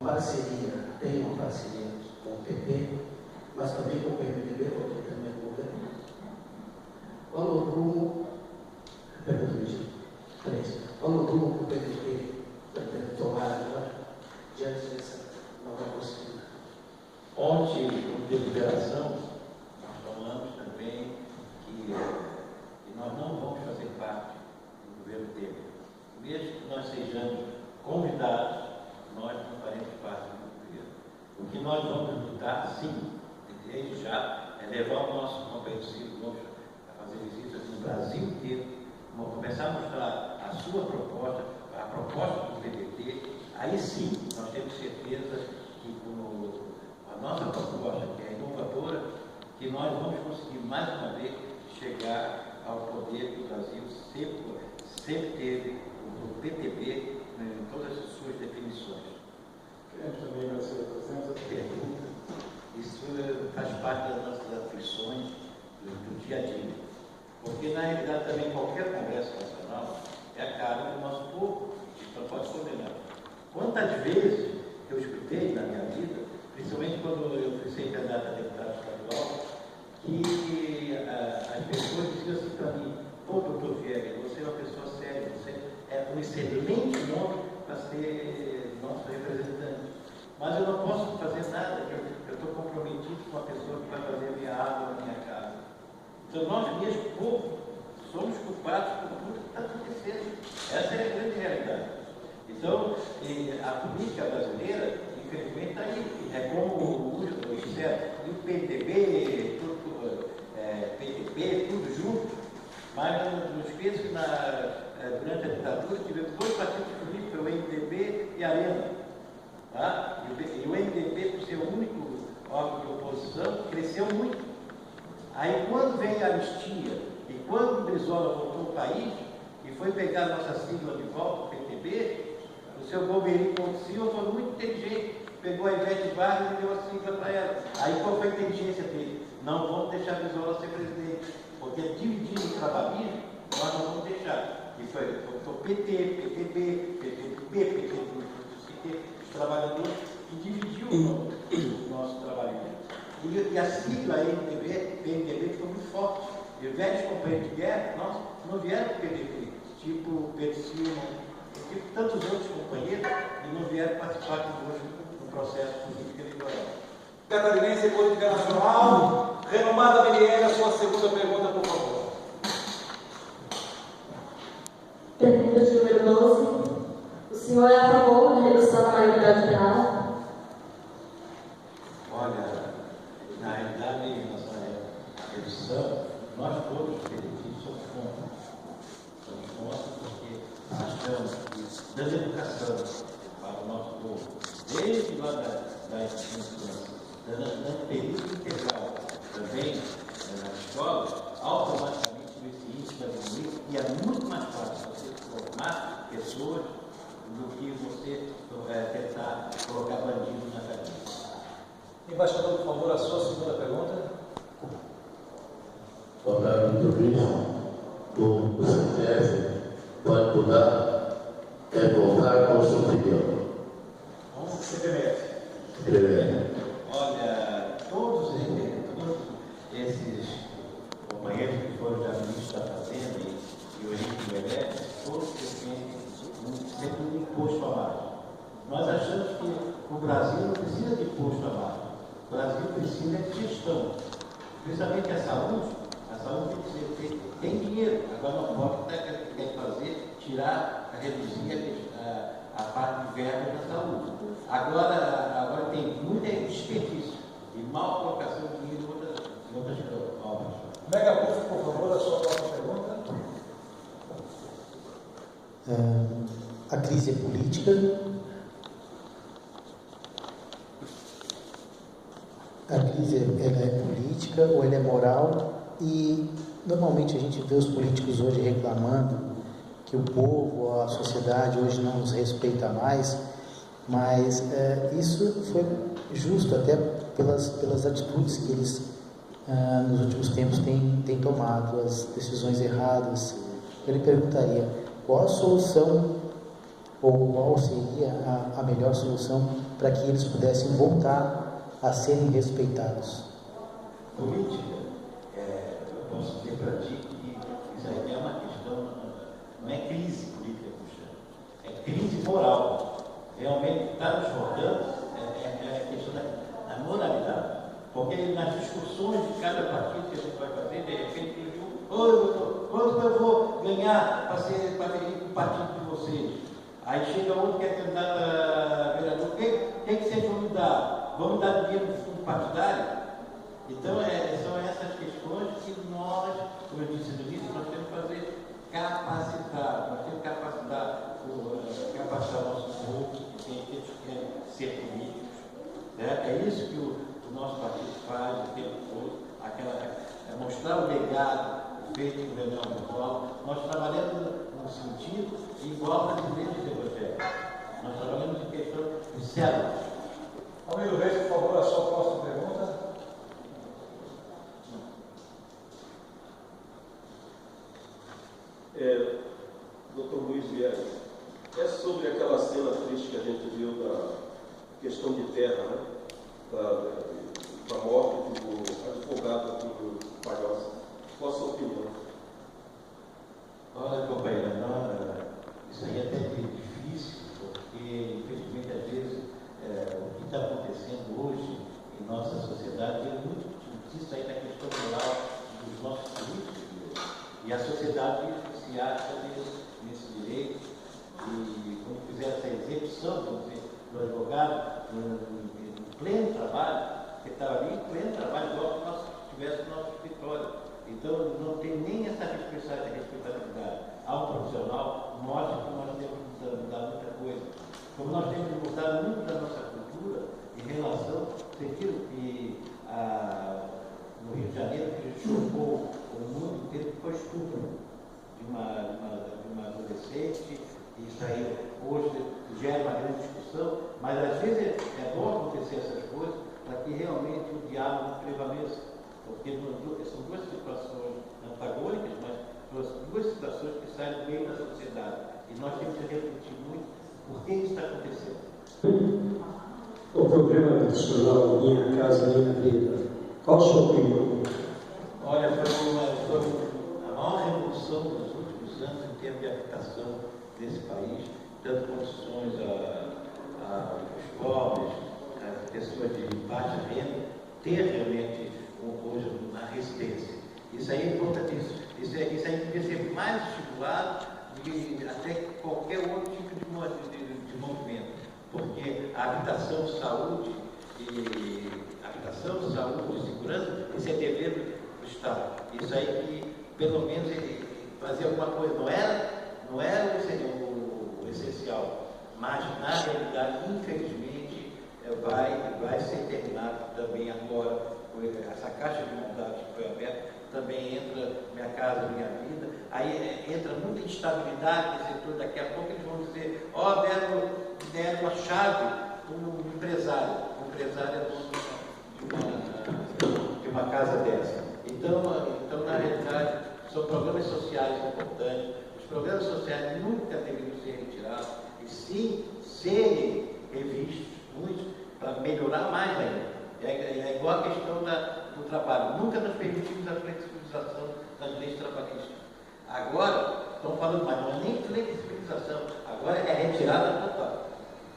Tem uma parceria com o PP, mas também com o PMDB, porque também é o governo. Qual o rumo, qual o rumo que o PDT pretende tomar agora, diante dessa nova possibilidade? Ontem, em deliberação, nós falamos também que nós não vamos fazer parte do governo Temer. Mesmo que nós sejamos convidados, nós não faremos parte do governo. O que nós vamos lutar, sim, desde já, é levar o nosso companheiro Ciro Gomes a fazer visitas no Brasil inteiro, começar a mostrar a sua proposta, a proposta do PDT. Aí sim, nós temos certeza que com a nossa proposta, que é inovadora, que nós vamos conseguir mais uma vez chegar ao poder que o Brasil sempre teve, o PTB, em todas as suas definições. Queremos também agradecer a presença. Pergunta. Isso faz parte das nossas aflições do dia a dia. Porque, na realidade, também qualquer Congresso Nacional é a cara do nosso povo. Então, pode condenar. Quantas vezes eu escutei na minha vida, principalmente quando eu fui ser candidato a deputado estadual, que as pessoas diziam assim para mim: pô, doutor Vieira, você é uma pessoa séria, você é um excelente nome para ser nosso representante. Mas eu não posso fazer nada, eu estou comprometido com a pessoa que vai fazer a minha água na minha casa. Então, nós mesmos, povo, somos culpados por tudo que está acontecendo. Essa é a grande realidade. Então, a política brasileira, infelizmente, está aí. É como o disseram, o PTB, PTB, tudo junto. Mas não esqueça que durante a ditadura tivemos dois partidos políticos, o MDB e a Arena. Tá? E o MDB, por ser o único órgão de oposição, cresceu muito. Aí, quando veio a anistia e quando o Brizola voltou ao país e foi pegar a nossa sigla de volta, o PTB, o seu Golbery Ponte Silva foi muito inteligente, pegou a Ivete Vargas e deu a sigla para ela. Aí, qual foi a inteligência dele? Não vamos deixar a Brizola ser presidente, porque dividir o trabalhismo, nós não vamos deixar. E foi PT, PTB, PTB, os trabalhadores, e dividiu o nosso trabalhismo. E a sigla MDB, PMDB foi muito forte. E velhos companheiros de guerra, nós não vieram do PDT, tipo Pedro Silva, tipo tantos outros companheiros, e não vieram participar conosco no processo político eleitoral. Catarinense e Política Nacional, renomada Miriela, sua segunda pergunta, por favor. Pergunta de número 12. O senhor é a favor da redução da maioridade penal? Olha, na realidade, em relação à redução, nós todos, os benefícios, somos contra. Somos contra porque achamos que, dando educação para o nosso povo, desde lá da infância, dando período integral também na escola, automaticamente esse índice vai diminuir e é muito mais fácil você formar pessoas do que você tentar colocar bandidos na cadeia. Embaixador, por favor, a sua segunda pergunta. Boa tarde, doutor Luiz. O CTF pode mudar, voltar ao seu opinião. CPMF. Olha, todos esses companheiros que foram já ministros da Fazenda e o Henrique Meirelles, todos defendem sempre um imposto a mais. Nós achamos que o Brasil não precisa de imposto a mais. O Brasil precisa de gestão. Principalmente a saúde tem que ser feita. Tem dinheiro, agora não pode quer fazer, tirar, reduzir a parte de verba da saúde. Agora tem muita desperdício e mal colocação de dinheiro em outras obras. Megapuff, por favor, a sua próxima pergunta. A crise é política. A crise ela é política ou ela é moral? E normalmente a gente vê os políticos hoje reclamando que o povo, a sociedade hoje não os respeita mais, mas isso foi justo até pelas atitudes que eles nos últimos tempos têm tomado, as decisões erradas. Eu lhe perguntaria, qual a solução ou qual seria a melhor solução para que eles pudessem voltar a serem respeitados? Política, eu posso dizer para ti que isso aí é uma questão, não é crise política, é crise moral. Realmente está nos faltando é a questão da moralidade. Porque nas discussões de cada partido que a gente vai fazer, de repente, ele diz, quanto eu vou ganhar para ir para o partido de vocês? Aí chega outro que é candidato a vereador, quem que vocês vão me dar? Vamos dar dinheiro no fundo partidário? Então, são essas questões que nós, como eu disse no início, nós temos que fazer capacitar, nós temos que capacitar o nosso povo, que quer ser políticos. É isso que o nosso partido faz o tempo todo, mostrar o legado feito pelo Leonel Brizola. Nós trabalhamos no sentido igual das igrejas evangélicas. Nós trabalhamos em questão de células. Amigo Reis, por favor, a sua próxima pergunta. Dr. Luiz Viegas, é sobre aquela cena triste que a gente viu da questão de terra, né? Da morte do advogado aqui do Palhoça. Qual a sua opinião? Olha, companheiro, isso aí é até difícil, porque, infelizmente, às vezes, o que está acontecendo hoje em nossa sociedade é muito disso aí na questão moral dos nossos políticos. E a sociedade se acha nesse direito, e quando fizer essa execução, vamos dizer, do advogado, em pleno trabalho, que estava ali em pleno trabalho, igual que nós tivéssemos no nosso escritório. Então, não tem nem essa responsabilidade. Há um profissional, mostra que nós temos que mudar muita coisa. Como nós temos que mudar muito da nossa cultura em relação ao sentido que no Rio de Janeiro, que chocou o mundo inteiro, foi estupro de uma adolescente. Isso aí hoje gera uma grande discussão, mas às vezes é bom acontecer essas coisas para que realmente o diálogo prevaleça, porque são duas situações antagônicas, mas duas situações que saem do meio da sociedade, e nós temos que refletir muito por que isso está acontecendo. O programa nacional Minha Casa Minha Vida, qual a sua opinião? Olha, foi a maior revolução dos últimos anos em termos de habitação desse país, dando condições aos pobres, às pessoas de baixa renda, ter realmente hoje uma residência. Isso aí é importantíssimo. Isso aí devia ser mais estimulado do que até qualquer outro tipo de movimento. Porque a habitação, saúde e segurança, isso é dever do Estado. Isso aí que, pelo menos, fazer alguma coisa. Não era o essencial, mas, na realidade, infelizmente, vai ser terminado também agora. Essa caixa de montagem que foi aberta, também entra Minha Casa Minha Vida, aí entra muita instabilidade nesse setor. Daqui a pouco eles vão dizer, deram a chave para um empresário. O empresário é dono de uma casa dessa. Então, na realidade, são programas sociais importantes. Os programas sociais nunca deveriam ser retirados, e sim serem revistos muito para melhorar mais ainda. É igual a questão do trabalho. Nunca nos permitimos a flexibilização das leis trabalhistas. Agora, estão falando, mas não é nem flexibilização, agora é retirada total.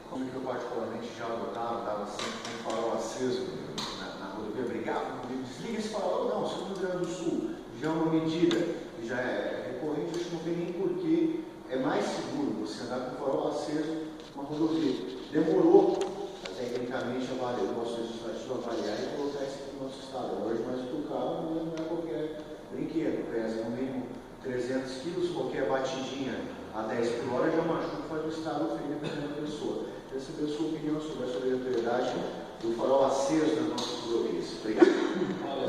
Como que eu particularmente já adotava, estava sempre com o farol aceso na rodovia, brigava comigo, desliga esse farol, não, sou do Rio Grande do Sul, já é uma medida que já é recorrente, acho que não tem nem porquê, é mais seguro você andar com o farol aceso numa rodovia. Demorou tecnicamente avaliar o nosso legislativo, avaliar e colocar isso aqui no nosso estado. Hoje, mais do carro não é qualquer brinquedo, pesa no mínimo 300 quilos, qualquer batidinha a 10 por hora já machuca, faz um estado feio dependendo da pessoa. Quero saber a sua opinião sobre essa obrigatoriedade do farol aceso nas nossas rodovias. Obrigado. Olha,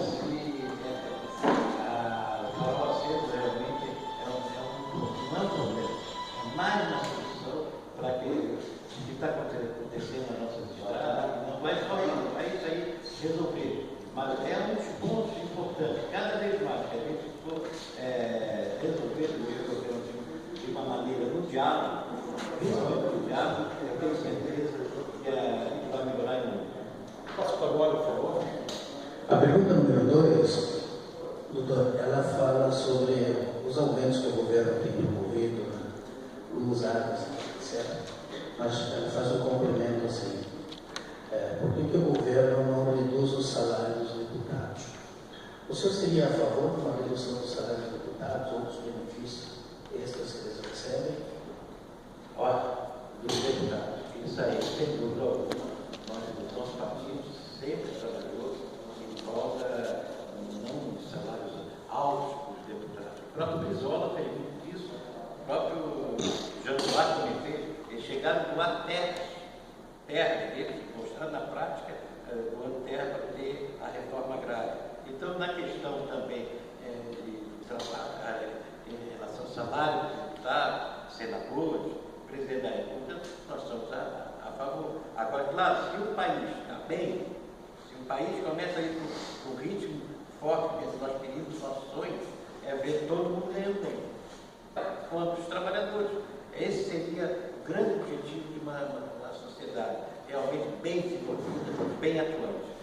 o farol aceso realmente não é um problema, é mais uma solução para que o que está acontecendo na nossa cidade não vai só isso, não vai isso aí resolver. Mas é um dos pontos importantes, cada vez mais que a gente for resolver o problema de uma maneira no diálogo, principalmente obrigado. Eu tenho certeza que a gente vai melhorar muito. Posso para agora, por favor? A pergunta número 2, doutor, ela fala sobre os aumentos que o governo tem promovido, luz, águas, etc. Mas ela faz um complemento assim. Por que o governo não reduz os salários dos deputados? O senhor seria a favor de uma redução dos salários dos deputados, outros benefícios extras que eles recebem? Olha, dos deputados, isso aí, sem dúvida alguma, nós, nosso partido sempre trabalhou em prol não de salários altos para os deputados. O próprio Brizola fez muito disso, o próprio Januário também fez. Eles chegaram a doar terras deles, mostrando na prática, doando terra para ter a reforma agrária. Então, na questão também de trabalho, em relação ao salário do deputado, senadores, presidente da República, nós somos a favor. Agora, claro, se o país está bem, se o país começa a ir para um ritmo forte que nós queríamos, nossos sonhos, é ver todo mundo ganhando bem, quanto os trabalhadores. Esse seria o grande objetivo de uma sociedade realmente bem desenvolvida, bem atuante.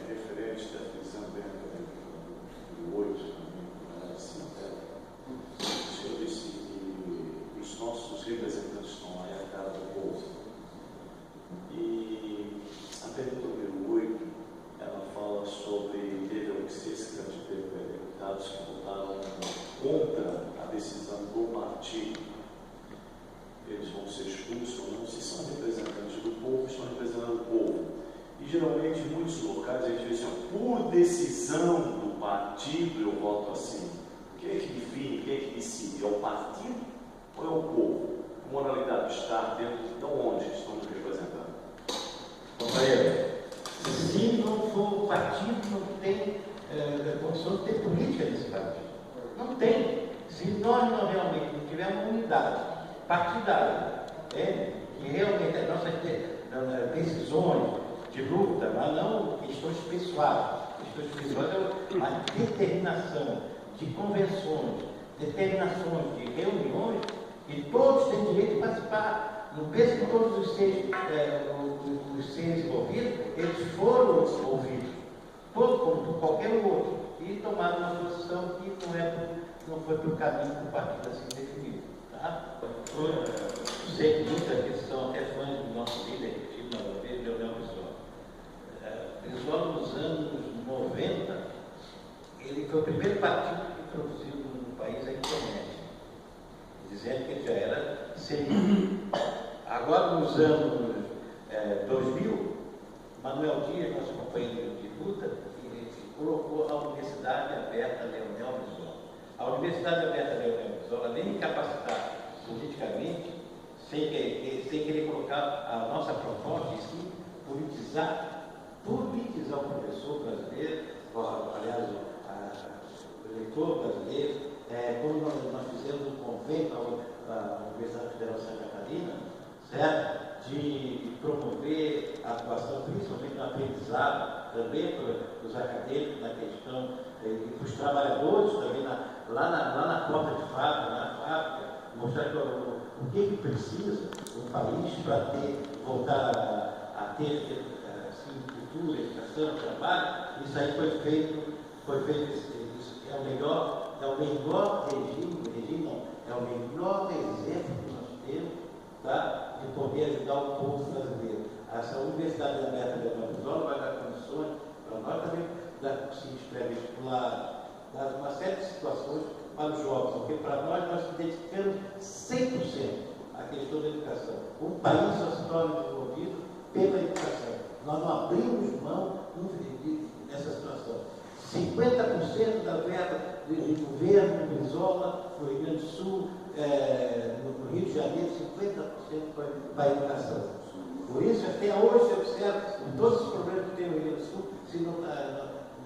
Referente à prisão dentro do 8, assim, o senhor disse que os nossos representantes estão lá e a cara do povo. E a pergunta número 8, ela fala sobre teve a existência de deputados que votaram contra a decisão do partido. Eles vão ser expulsos ou não, se são representantes do povo, estão representando o povo. E geralmente, em muitos locais, a gente diz assim, por decisão do partido, eu voto assim. O que é que define, o que é que decide? É o partido ou é o povo? A moralidade está dentro de onde estamos representando? Companheiro, se não for o partido, não tem condição de ter política nesse partido. Não tem. Se nós não realmente não tivermos unidade partidária, que realmente as nossas decisões de luta, mas não questões pessoais. Questões pessoais é uma determinação de convenções, determinações de reuniões, e todos têm direito de participar. Não pense que todos os seres envolvidos, eles foram ouvidos, todos como qualquer outro, e tomaram uma posição que não foi pelo caminho que o partido assim definido. Tá? Sei que muitas que são até fãs do nosso líder, Leonel Brizola. Brizola, nos anos 90, ele foi o primeiro partido que introduziu no país a internet, dizendo que ele já era CNI. Agora, nos anos 2000, Manuel Dias, nosso companheiro de luta, ele colocou a Universidade Aberta Leonel Brizola. A Universidade Aberta Leonel Brizola, nem capacitar politicamente, sem querer colocar a nossa proposta, e sim politizar o professor brasileiro, aliás, o eleitor brasileiro, quando nós fizemos um convênio à Universidade Federal de Santa Catarina, certo? De promover a atuação, principalmente no aprendizado, também para os acadêmicos na questão, e para os trabalhadores também, lá na porta de fábrica, na fábrica, mostrar o que precisa um país para voltar a ter assim, cultura, educação, trabalho. Isso aí foi feito isso é o melhor regime não, é o melhor exemplo que nós temos, tá, de poder ajudar o povo brasileiro. Essa Universidade Aberta de Leonel Brizola vai dar condições para nós também se pré-vestibular, dar uma série de situações para os jovens, porque para nós dedicamos 100% à questão da educação. O país só se torna desenvolvido pela educação. Nós não abrimos mão dessa situação. 50% da verba do governo do Brizola, no Rio Grande do Sul, no Rio de Janeiro, 50% para a educação. Por isso, até hoje, eu observo todos os problemas que tem no Rio Grande do Sul, se não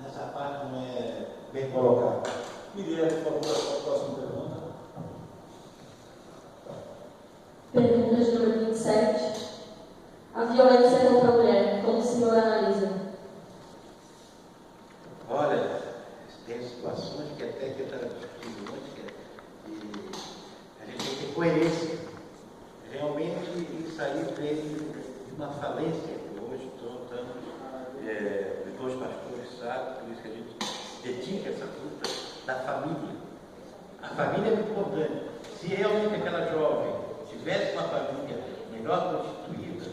nessa parte não é bem colocado. Miriam, por favor, a próxima pergunta. Pergunta de número 27. A violência contra a mulher, como o senhor analisa? Olha, tem situações que até que eu estava discutindo antes, e a gente tem que isso aí veio de uma falência que hoje estamos, os dois pastores sabem, por isso que a gente dedica essa luta da família. A família é muito importante. Se realmente aquela jovem tivesse uma família melhor constituída,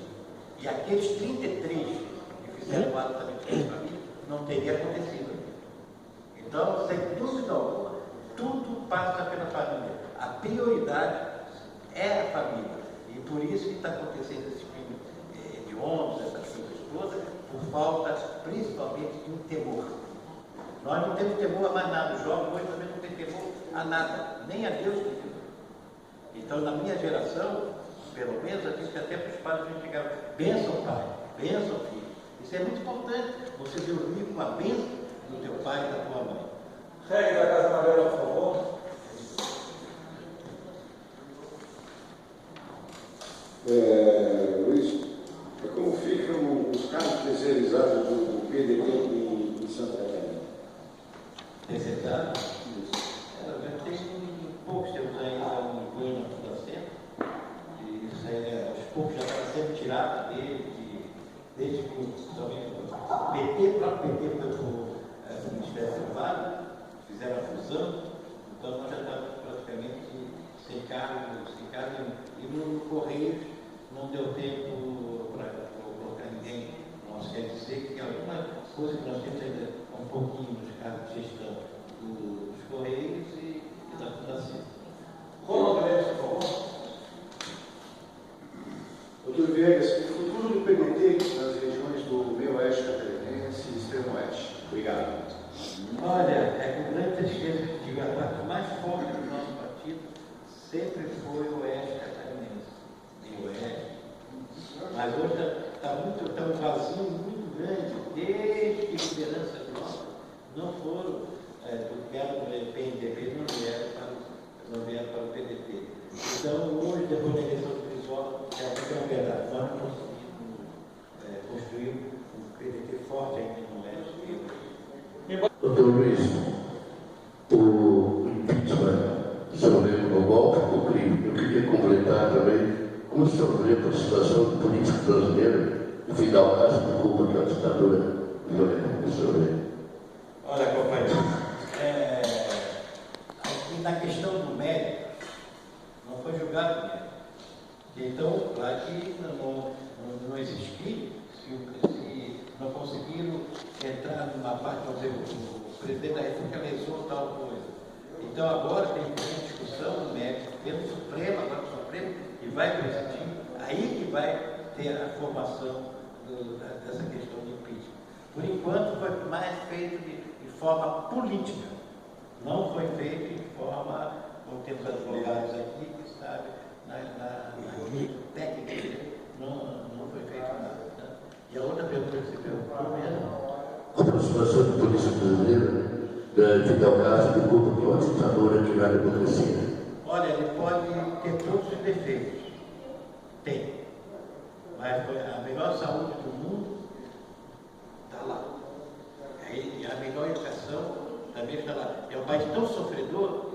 e aqueles 33 que fizeram o ato também com a família, não teria acontecido. Então, sem dúvida alguma, tudo passa pela família. A prioridade é a família. E por isso que está acontecendo esse crime de ônibus, essas coisas todas, por falta, principalmente, de um temor. Nós não temos temor a mais nada. Os jovens hoje também não têm temor a nada, nem a Deus tem temor. Então, na minha geração, pelo menos, a gente até para os pais, a gente chegava, benção pai, benção filho. Isso é muito importante, você dormir com a bênção do teu pai e da tua mãe. Regue da Casa Amarela, por favor. Luiz, como ficam os cargos terceirizados do PDT em Santa Catarina? Terceirizado? Tem poucos tempos ainda um plano na Fundação, e isso aí, aos poucos já estava sendo tirado dele, desde que o próprio PT foi para o Ministério do Trabalho, fizeram a fusão, então nós já estávamos praticamente sem cargo, e no Correio não deu tempo para colocar ninguém no nosso CLC, que é alguma coisa que nós temos ainda um pouquinho dos cargos de gestão dos Correios e da Fundação. Como por favor? Doutor Viegas, o futuro do PDT nas regiões do meio oeste catarinense e extremo oeste. Obrigado. Olha, é com grande tristeza que digo, a parte mais forte do nosso partido sempre foi o oeste catarinense, meio oeste. Mas hoje está um vazio muito grande, desde que a liderança nossa não foram do PMDB, não vieram para o PDT. Então, hoje, depois da eleição do Crisóstomo, é uma verdade, nós não conseguimos construir um PDT forte ainda no oeste. Doutor Luiz, o impeachment, o senhor lembra o golpe, o crime? Eu queria completar também como o senhor lembra a situação do político brasileiro e Fidel Castro de Cuba, que é a ditadura violenta, o senhor lembra? Olha, companheiro, na questão do mérito, não foi julgado o mérito. Então, claro que não existe crime se não conseguiram entrar numa parte, por exemplo, o presidente da República lesou tal coisa. Então, agora tem uma discussão do mérito pelo Supremo, agora o Supremo, que vai presidir, aí que vai ter a formação dessa questão de impeachment. Por enquanto, foi mais feito de forma política. Não foi feito de forma, como temos advogados aqui, que sabem, na técnica, não foi feito nada. Né? E a outra pergunta que você perguntou mesmo? A aproximação de polícia brasileira, Fidel Castro de Cuba, que é uma ditadura que vai na democracia. Olha, ele pode ter todos os defeitos. Tem. Mas a melhor saúde do mundo está lá. E a melhor educação também está lá. É um país tão sofredor,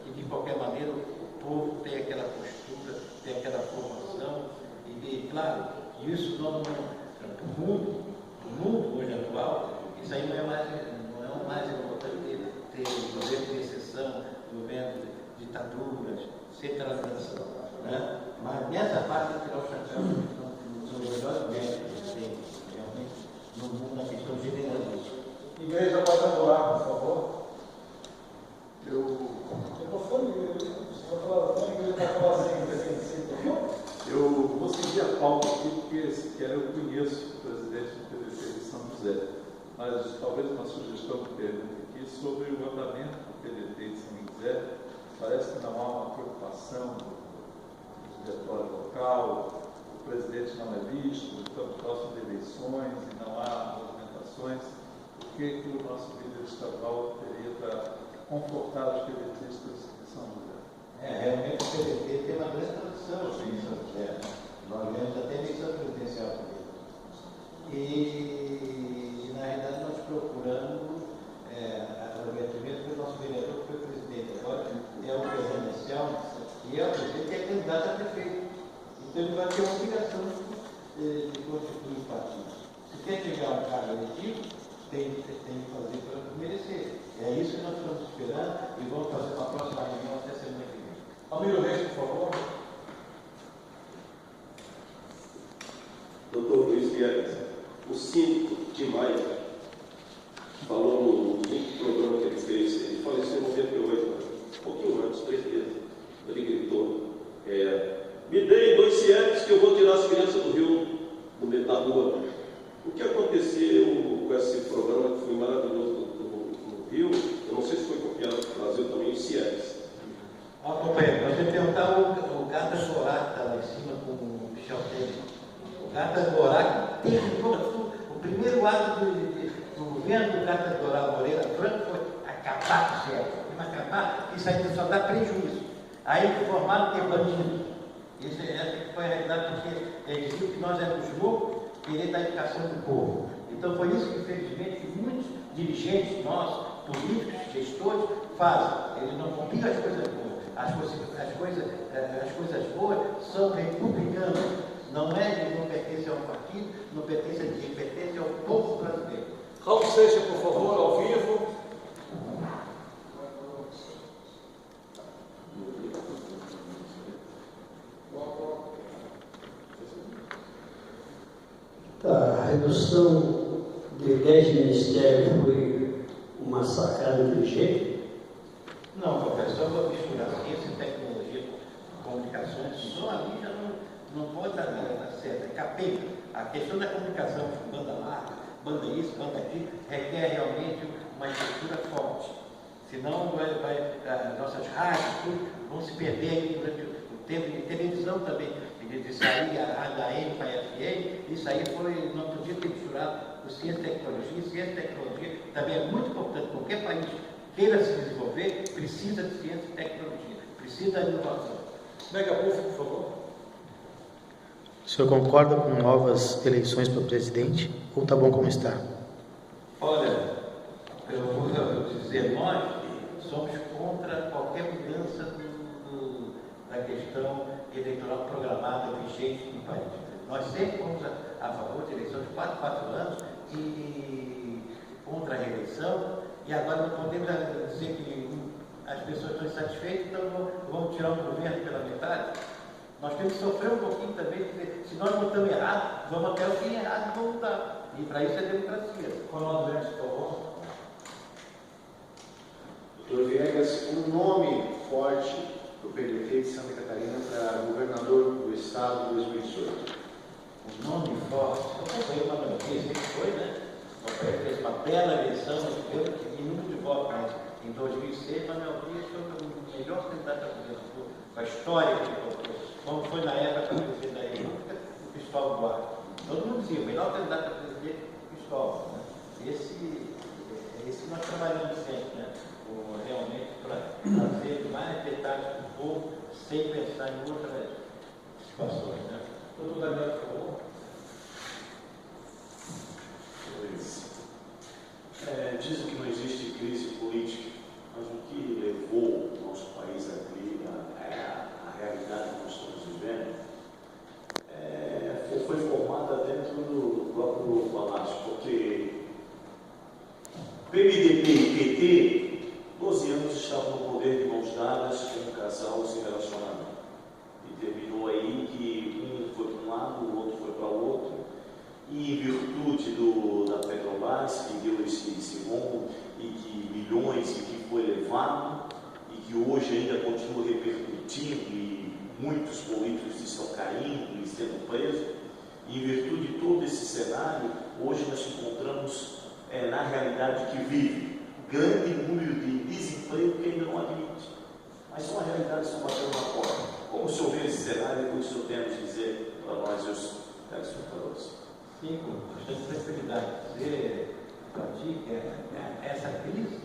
que de qualquer maneira o povo tem aquela postura, tem aquela formação, e claro, isso no mundo hoje atual, isso aí não é mais importante ter governo de exceção, governo de ditaduras, centralização. Né? Mas nessa parte de tirar o chapéu, são os melhores governos que tem realmente no mundo na questão generalista. Igreja Quadrangular, por favor. Eu vou seguir a pauta aqui, porque sequer eu conheço o presidente do PDT de São José. Mas talvez uma sugestão que pergunte aqui sobre o andamento do PDT de São José. Parece que não há uma preocupação do diretório local, o presidente não é visto, estamos próximos de eleições e não há movimentações. O que o nosso líder estadual teria para confortar os PDTistas de São José? Realmente o PDT tem uma grande tradição em São José. Nós vemos até eleição presidencial também. E na realidade nós procuramos primeiro foi o nosso vereador que foi presidente, agora é o presidencial, e é o presidente que é candidato a prefeito. Então ele vai ter uma obrigação de constituir o partido. Se quer chegar a um cargo eletivo, tem que fazer para merecer. É isso que nós estamos esperando e vamos fazer uma próxima reunião até semana que vem. Almiro Reis, por favor. Doutor Luiz Viegas, o síndico Tim Maia falou no último programa que ele fez, ele faleceu em 98, um pouquinho antes, 3 meses. Ele gritou: me deem 2 CIEPs que eu vou tirar as crianças do Rio, da rua. O que aconteceu com esse programa que foi maravilhoso no Rio? Eu não sei se foi copiado no Brasil também, os CIEPs. Companheiro, nós temos que perguntar o Gata Gorá, que está lá em cima com o Michel Temer. O Gata Gorá teve o primeiro ato do governo do Gata Gorá Moreira Franco foi acabar com o CIEP. Acabar, isso aí só dá prejuízo. Aí informaram que é bandido. Essa foi a realidade, porque eles diziam que nós éramos loucos querer dar educação do povo. Então foi isso que, infelizmente, muitos dirigentes nossos, políticos, gestores, fazem. Eles não copiam as coisas boas. As coisas boas são republicanas. Não pertencem ao partido, não pertencem a ninguém, pertencem ao povo brasileiro. Raul Seixas, por favor, ao vivo. A redução de 10 ministérios foi uma sacada inteligente? Não, professor, vou misturar ciência e tecnologia, comunicações, só ali já não pode dar certo, é capeta. A questão da comunicação, banda larga, banda isso, banda aquilo, requer realmente uma estrutura forte. Senão as nossas rádios tudo, vão se perder aí durante o tempo de televisão também. De sair a rádio AM para a FM, isso aí não podia ter misturado com ciência e tecnologia. Ciência e tecnologia também é muito importante. Qualquer país queira se desenvolver, precisa de ciência e tecnologia, precisa de inovação. Mega Puff, por favor. O senhor concorda com novas eleições para presidente ou está bom como está? Olha, eu vou dizer, nós somos contra qualquer mudança da questão eleitoral programada vigente no país. Nós sempre fomos a favor de eleição de 4 anos e contra a reeleição, e agora não podemos dizer que as pessoas estão insatisfeitas, então vamos tirar o governo pela metade. Nós temos que sofrer um pouquinho também, dizer, se nós votamos errado, vamos até o fim errado e vamos mudar. E para isso é democracia. Ronaldo Neves, por favor. Doutor Viegas, um nome forte do PDT de Santa Catarina para governador do estado de 2018. Um nome forte. Eu foi uma notícia que foi, né? Fez uma bela eleição, em número de votos, mas em 2006, Manuel Dias foi o melhor candidato a governador, com a história que ele colocou. Como foi na época do presidente da República, o Cristóvão Buarque. Todo mundo dizia, o melhor candidato a presidente é o Cristóvão. Né? Esse nós trabalhamos sempre, né? Realmente para trazer mais detalhes para o povo, sem pensar em outras situações. Né? Doutor Daniel, por favor. Dizem que não existe crise política, mas o que levou o nosso país à realidade que nós estamos vivendo foi formada dentro do próprio Palácio, porque PMDB e PT, 12 anos estavam no poder de mãos dadas com um casal se relacionando. E terminou aí que um foi para um lado, o outro foi para o outro. E em virtude da Petrobras, que deu esse rombo, e que milhões e que foi levado, e que hoje ainda continua repercutindo, e muitos políticos estão caindo e sendo presos, e em virtude de todo esse cenário, hoje nós encontramos na realidade que vive grande número de desemprego que ainda não admite. Mas são a realidade que estão batendo na porta. Como o senhor vê esse cenário e o que o senhor tem a dizer para nós, os telespectadores? Sim, com bastante tranquilidade. Dizer para ti que essa crise